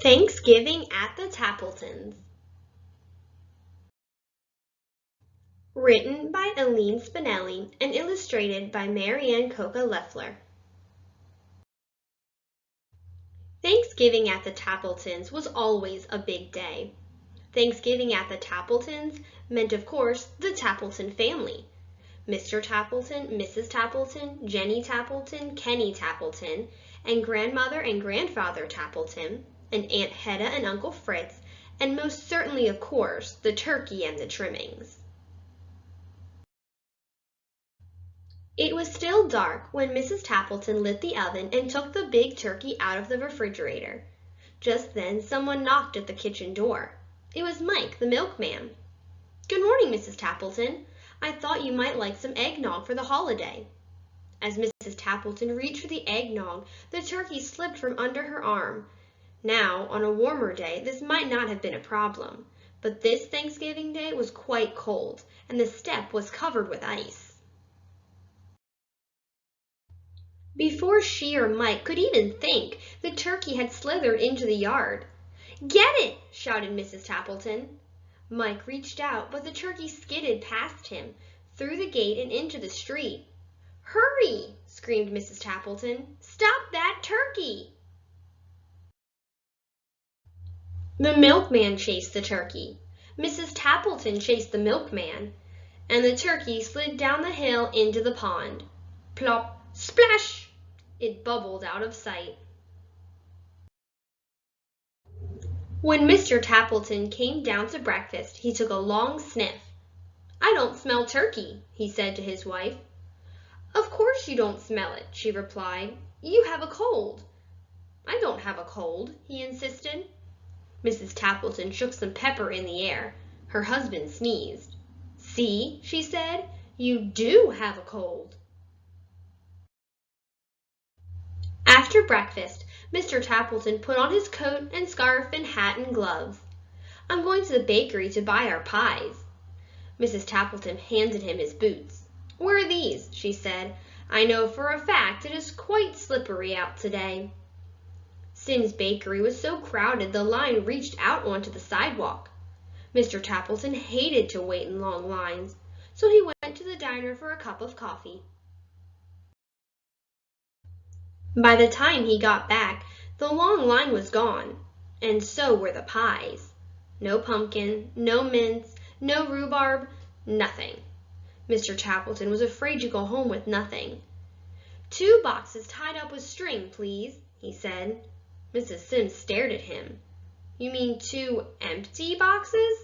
Thanksgiving at the Tappletons. Written by Eileen Spinelli and illustrated by Marianne Coca-Leffler. Thanksgiving at the Tappletons was always a big day. Thanksgiving at the Tappletons meant, of course, the Tappleton family. Mr. Tappleton, Mrs. Tappleton, Jenny Tappleton, Kenny Tappleton, and Grandmother and Grandfather Tappleton, and Aunt Hedda and Uncle Fritz, and most certainly, of course, the turkey and the trimmings. It was still dark when Mrs. Tappleton lit the oven and took the big turkey out of the refrigerator. Just then someone knocked at the kitchen door. It was Mike, the milkman. "Good morning, Mrs. Tappleton. I thought you might like some eggnog for the holiday." As Mrs. Tappleton reached for the eggnog, the turkey slipped from under her arm. Now, on a warmer day, this might not have been a problem, but this Thanksgiving day was quite cold, and the step was covered with ice. Before she or Mike could even think, the turkey had slithered into the yard. "Get it!" shouted Mrs. Tappleton. Mike reached out, but the turkey skidded past him, through the gate and into the street. "Hurry!" screamed Mrs. Tappleton. "Stop that turkey!" The milkman chased the turkey. Mrs. Tappleton chased the milkman, and the turkey slid down the hill into the pond. Plop! Splash! It bubbled out of sight. When Mr. Tappleton came down to breakfast, he took a long sniff. "I don't smell turkey," he said to his wife. "Of course you don't smell it," she replied. "You have a cold." "I don't have a cold," he insisted. Mrs. Tappleton shook some pepper in the air. Her husband sneezed. "See," she said, "you do have a cold." After breakfast, Mr. Tappleton put on his coat and scarf and hat and gloves. "I'm going to the bakery to buy our pies." Mrs. Tappleton handed him his boots. "Where are these?" she said. "I know for a fact it is quite slippery out today." Sim's bakery was so crowded the line reached out onto the sidewalk. Mr. Tappleton hated to wait in long lines, so he went to the diner for a cup of coffee. By the time he got back, the long line was gone, and so were the pies. No pumpkin, no mince, no rhubarb, nothing. Mr. Tappleton was afraid to go home with nothing. "2 boxes tied up with string, please," he said. Mrs. Sims stared at him. "You mean 2 empty boxes?"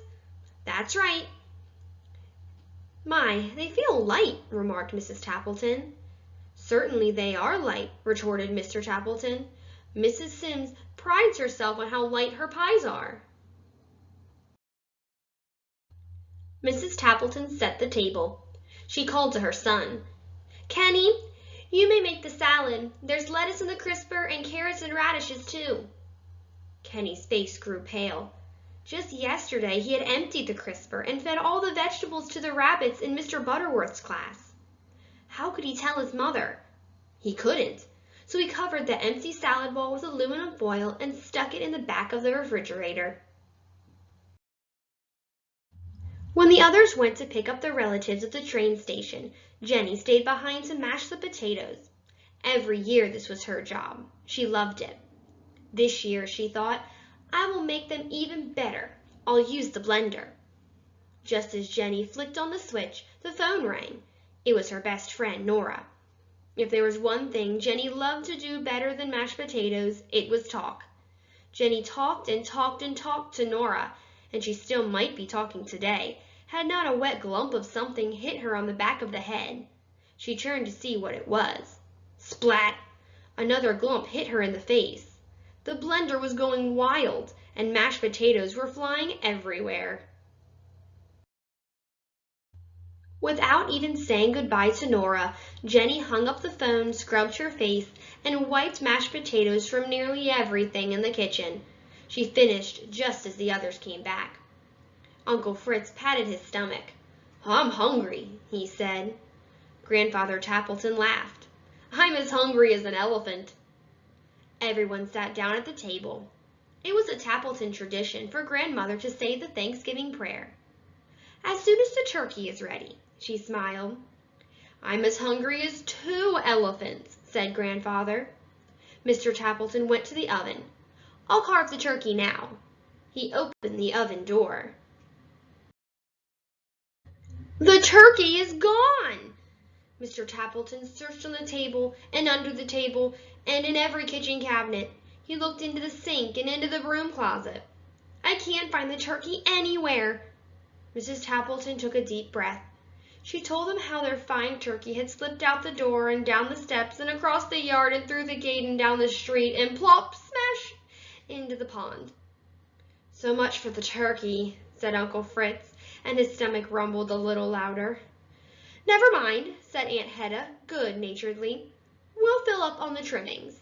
"That's right." "My, they feel light," remarked Mrs. Tappleton. "Certainly they are light," retorted Mr. Tappleton. "Mrs. Sims prides herself on how light her pies are." Mrs. Tappleton set the table. She called to her son. "Kenny, you may make the salad. There's lettuce in the crisper and carrots and radishes too." Kenny's face grew pale. Just yesterday he had emptied the crisper and fed all the vegetables to the rabbits in Mr. Butterworth's class. How could he tell his mother? He couldn't, so he covered the empty salad bowl with aluminum foil and stuck it in the back of the refrigerator. When the others went to pick up their relatives at the train station, Jenny stayed behind to mash the potatoes. Every year this was her job. She loved it. This year, she thought, "I will make them even better. I'll use the blender." Just as Jenny flicked on the switch, the phone rang. It was her best friend, Nora. If there was one thing Jenny loved to do better than mashed potatoes, it was talk. Jenny talked and talked and talked to Nora, and she still might be talking today, had not a wet glump of something hit her on the back of the head. She turned to see what it was. Splat! Another glump hit her in the face. The blender was going wild, and mashed potatoes were flying everywhere. Without even saying goodbye to Nora, Jenny hung up the phone, scrubbed her face, and wiped mashed potatoes from nearly everything in the kitchen. She finished just as the others came back. Uncle Fritz patted his stomach. "I'm hungry," he said. Grandfather Tappleton laughed. "I'm as hungry as an elephant." Everyone sat down at the table. It was a Tappleton tradition for grandmother to say the Thanksgiving prayer. "As soon as the turkey is ready," she smiled. "I'm as hungry as 2 elephants," said grandfather. Mr. Tappleton went to the oven. "I'll carve the turkey now." He opened the oven door. The turkey is gone! Mr. Tappleton searched on the table and under the table and in every kitchen cabinet. He looked into the sink and into the broom closet. "I can't find the turkey anywhere." Mrs. Tappleton took a deep breath. She told them how their fine turkey had slipped out the door and down the steps and across the yard and through the gate and down the street and plop, smash, into the pond. "So much for the turkey," said Uncle Fritz, and his stomach rumbled a little louder. "Never mind," said Aunt Hedda good-naturedly. "We'll fill up on the trimmings."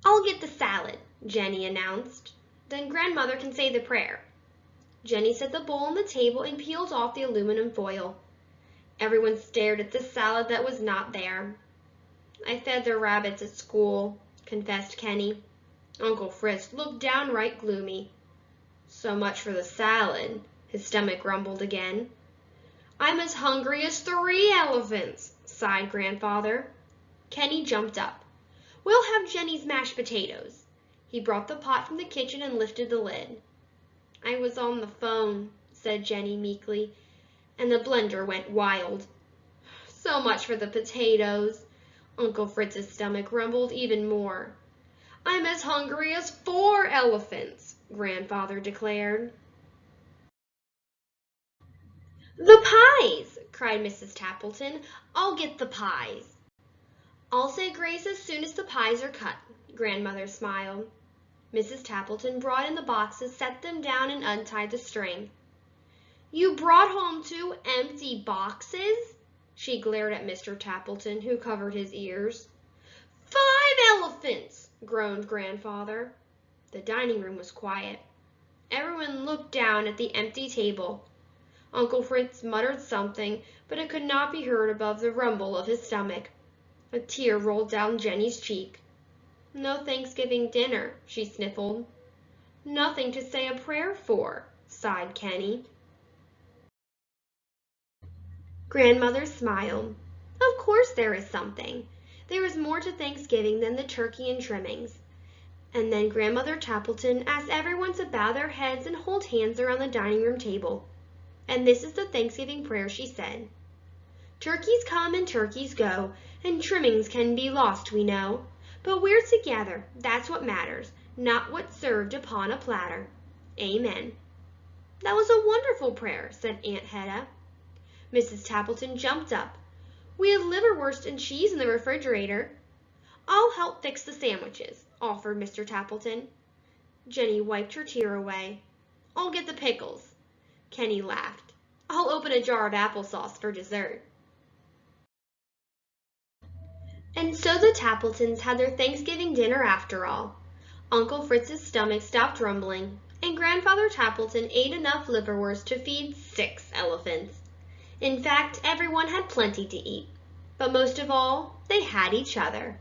"I'll get the salad," Jenny announced. "Then grandmother can say the prayer." Jenny set the bowl on the table and peeled off the aluminum foil. Everyone stared at the salad that was not there. "I fed the rabbits at school," confessed Kenny. Uncle Fritz looked downright gloomy. "So much for the salad," his stomach rumbled again. "I'm as hungry as 3 elephants," sighed grandfather. Kenny jumped up. "We'll have Jenny's mashed potatoes." He brought the pot from the kitchen and lifted the lid. "I was on the phone," said Jenny meekly, and the blender went wild. "So much for the potatoes." Uncle Fritz's stomach rumbled even more. "I'm as hungry as 4 elephants," grandfather declared. "The pies!" cried Mrs. Tappleton. "I'll get the pies." "I'll say grace as soon as the pies are cut," grandmother smiled. Mrs. Tappleton brought in the boxes, set them down, and untied the string. "You brought home 2 empty boxes?" She glared at Mr. Tappleton, who covered his ears. 5 elephants!" groaned grandfather. The dining room was quiet. Everyone looked down at the empty table. Uncle Fritz muttered something, but it could not be heard above the rumble of his stomach. A tear rolled down Jenny's cheek. "No Thanksgiving dinner," she sniffled. "Nothing to say a prayer for," sighed Kenny. Grandmother smiled. "Of course there is something. There is more to Thanksgiving than the turkey and trimmings." And then Grandmother Tappleton asked everyone to bow their heads and hold hands around the dining room table. And this is the Thanksgiving prayer she said. "Turkeys come and turkeys go, and trimmings can be lost, we know. But we're together, that's what matters, not what's served upon a platter. Amen." "That was a wonderful prayer," said Aunt Hedda. Mrs. Tappleton jumped up. "We have liverwurst and cheese in the refrigerator." "I'll help fix the sandwiches," offered Mr. Tappleton. Jenny wiped her tear away. "I'll get the pickles." Kenny laughed. "I'll open a jar of applesauce for dessert." And so the Tappletons had their Thanksgiving dinner after all. Uncle Fritz's stomach stopped rumbling, and Grandfather Tappleton ate enough liverwurst to feed 6 elephants. In fact, everyone had plenty to eat. But most of all, they had each other.